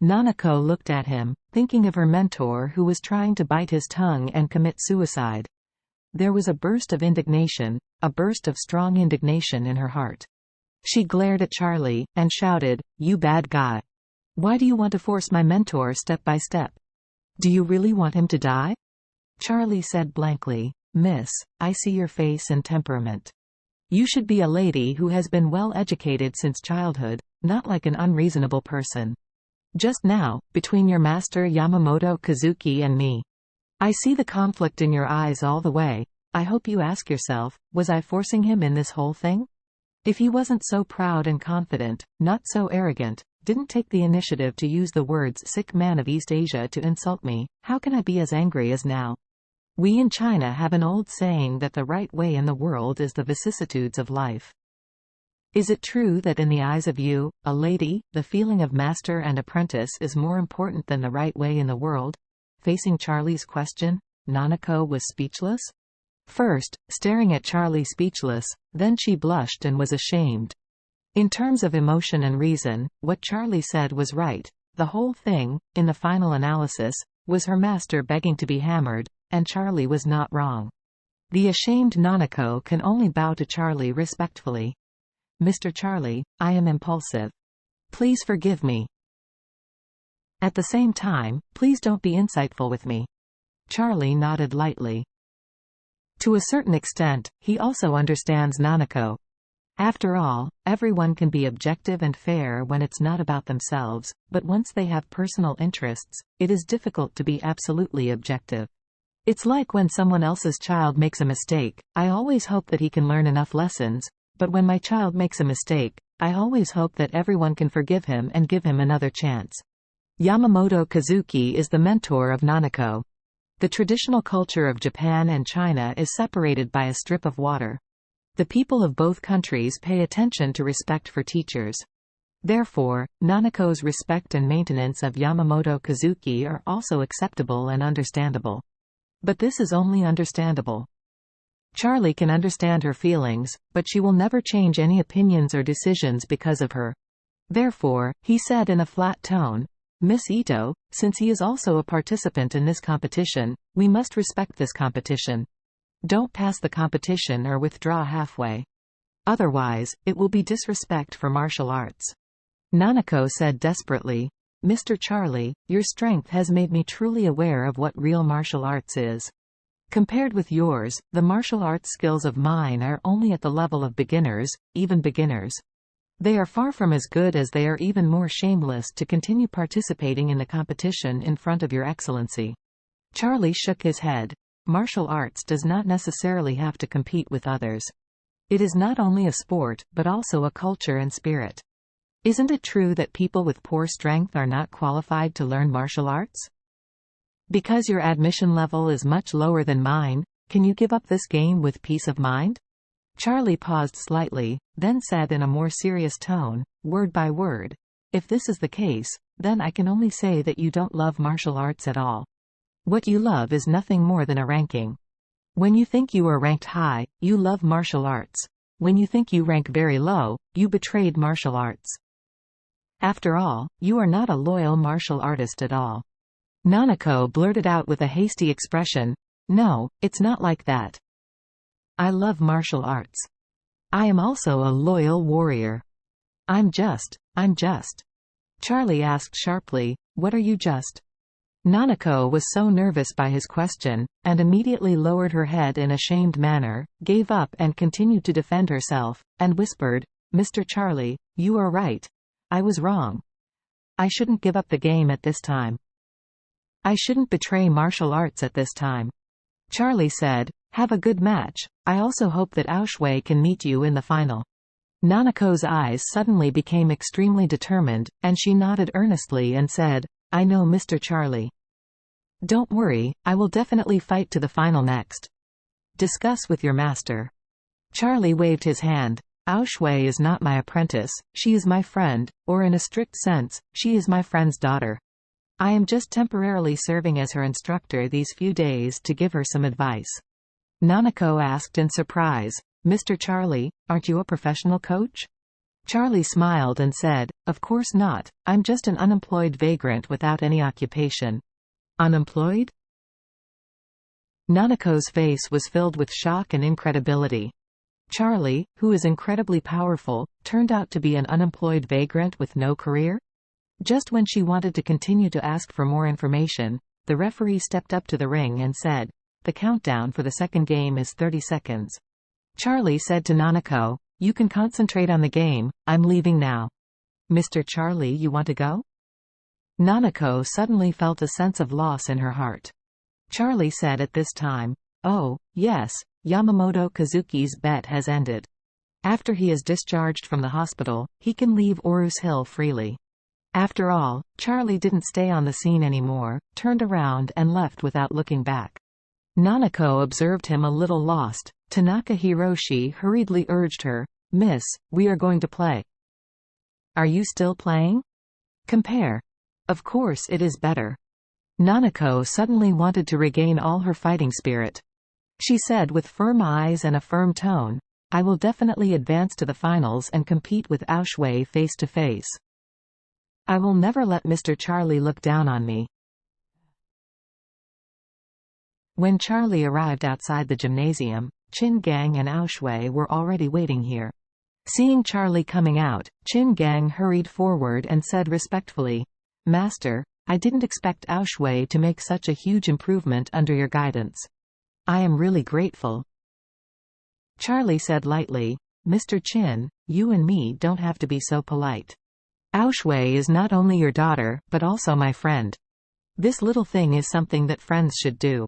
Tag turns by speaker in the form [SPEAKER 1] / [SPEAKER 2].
[SPEAKER 1] Nanako looked at him, thinking of her mentor who was trying to bite his tongue and commit suicide. There was a burst of indignation, a burst of strong indignation in her heart. She glared at Charlie, and shouted, "You bad guy! Why do you want to force my mentor step by step? Do you really want him to die?" Charlie said blankly, "Miss, I see your face and temperament. You should be a lady who has been well educated since childhood, not like an unreasonable person. Just now, between your master Yamamoto Kazuki and me. I see the conflict in your eyes all the way. I hope you ask yourself, was I forcing him in this whole thing? If he wasn't so proud and confident, not so arrogant, didn't take the initiative to use the words sick man of East Asia to insult me, how can I be as angry as now? We in China have an old saying that the right way in the world is the vicissitudes of life. Is it true that in the eyes of you, a lady, the feeling of master and apprentice is more important than the right way in the world?" Facing Charlie's question, Nanako was speechless. First, staring at Charlie speechless, then she blushed and was ashamed. In terms of emotion and reason, what Charlie said was right. The whole thing, in the final analysis, was her master begging to be hammered, and Charlie was not wrong. The ashamed Nanako can only bow to Charlie respectfully. "Mr. Charlie, I am impulsive. Please forgive me. At the same time, please don't be insightful with me." Charlie nodded lightly. To a certain extent, he also understands Nanako. After all, everyone can be objective and fair when it's not about themselves, but once they have personal interests, it is difficult to be absolutely objective. It's like when someone else's child makes a mistake, I always hope that he can learn enough lessons, but when my child makes a mistake, I always hope that everyone can forgive him and give him another chance. Yamamoto Kazuki is the mentor of Nanako. The traditional culture of Japan and China is separated by a strip of water. The people of both countries pay attention to respect for teachers. Therefore, Nanako's respect and maintenance of Yamamoto Kazuki are also acceptable and understandable. But this is only understandable. Charlie can understand her feelings, but she will never change any opinions or decisions because of her. Therefore, he said in a flat tone, "Miss Ito, since he is also a participant in this competition, we must respect this competition. Don't pass the competition or withdraw halfway. Otherwise, it will be disrespect for martial arts." Nanako said desperately, "Mr. Charlie, your strength has made me truly aware of what real martial arts is. Compared with yours, the martial arts skills of mine are only at the level of beginners, even beginners. They are far from as good as they are even more shameless to continue participating in the competition in front of your excellency." Charlie shook his head. Martial arts does not necessarily have to compete with others. It is not only a sport, but also a culture and spirit. Isn't it true that people with poor strength are not qualified to learn martial arts? Because your admission level is much lower than mine, can you give up this game with peace of mind? Charlie paused slightly, then said in a more serious tone, word by word, "If this is the case, then I can only say that you don't love martial arts at all. What you love is nothing more than a ranking. When you think you are ranked high, you love martial arts. When you think you rank very low, you betrayed martial arts. After all, you are not a loyal martial artist at all." Nanako blurted out with a hasty expression, "No, it's not like that. I love martial arts. I am also a loyal warrior. I'm just. Charlie asked sharply, "What are you just?" Nanako was so nervous by his question, and immediately lowered her head in a shamed manner, gave up and continued to defend herself, and whispered, "Mr. Charlie, you are right. I was wrong. I shouldn't give up the game at this time. I shouldn't betray martial arts at this time." Charlie said, "Have a good match. I also hope that Aoshui can meet you in the final." Nanako's eyes suddenly became extremely determined, and she nodded earnestly and said, "I know, Mr. Charlie. Don't worry, I will definitely fight to the final next. Discuss with your master." Charlie waved his hand. "Aoshui is not my apprentice, she is my friend, or in a strict sense, she is my friend's daughter. I am just temporarily serving as her instructor these few days to give her some advice." Nanako asked in surprise, "Mr. Charlie, aren't you a professional coach?" Charlie smiled and said, "Of course not, I'm just an unemployed vagrant without any occupation." "Unemployed?" Nanako's face was filled with shock and incredibility. Charlie, who is incredibly powerful, turned out to be an unemployed vagrant with no career? Just when she wanted to continue to ask for more information, the referee stepped up to the ring and said, "The countdown for the second game is 30 seconds. Charlie said to Nanako, "You can concentrate on the game, I'm leaving now." "Mr. Charlie, you want to go?" Nanako suddenly felt a sense of loss in her heart. Charlie said at this time, "Oh, yes, Yamamoto Kazuki's bet has ended. After he is discharged from the hospital, he can leave Orus Hill freely." After all, Charlie didn't stay on the scene anymore, turned around and left without looking back. Nanako observed him a little lost. Tanaka Hiroshi hurriedly urged her, "Miss, we are going to play. Are you still playing? Compare. Of course it is better." Nanako suddenly wanted to regain all her fighting spirit. She said with firm eyes and a firm tone, "I will definitely advance to the finals and compete with Aoshwei face to face. I will never let Mr. Charlie look down on me." When Charlie arrived outside the gymnasium, Chin Gang and Aoshwei were already waiting here. Seeing Charlie coming out, Chin Gang hurried forward and said respectfully, "Master, I didn't expect Aoshwei to make such a huge improvement under your guidance. I am really grateful." Charlie said lightly, "Mr. Chin, you and me don't have to be so polite. Aoshwei is not only your daughter, but also my friend. This little thing is something that friends should do."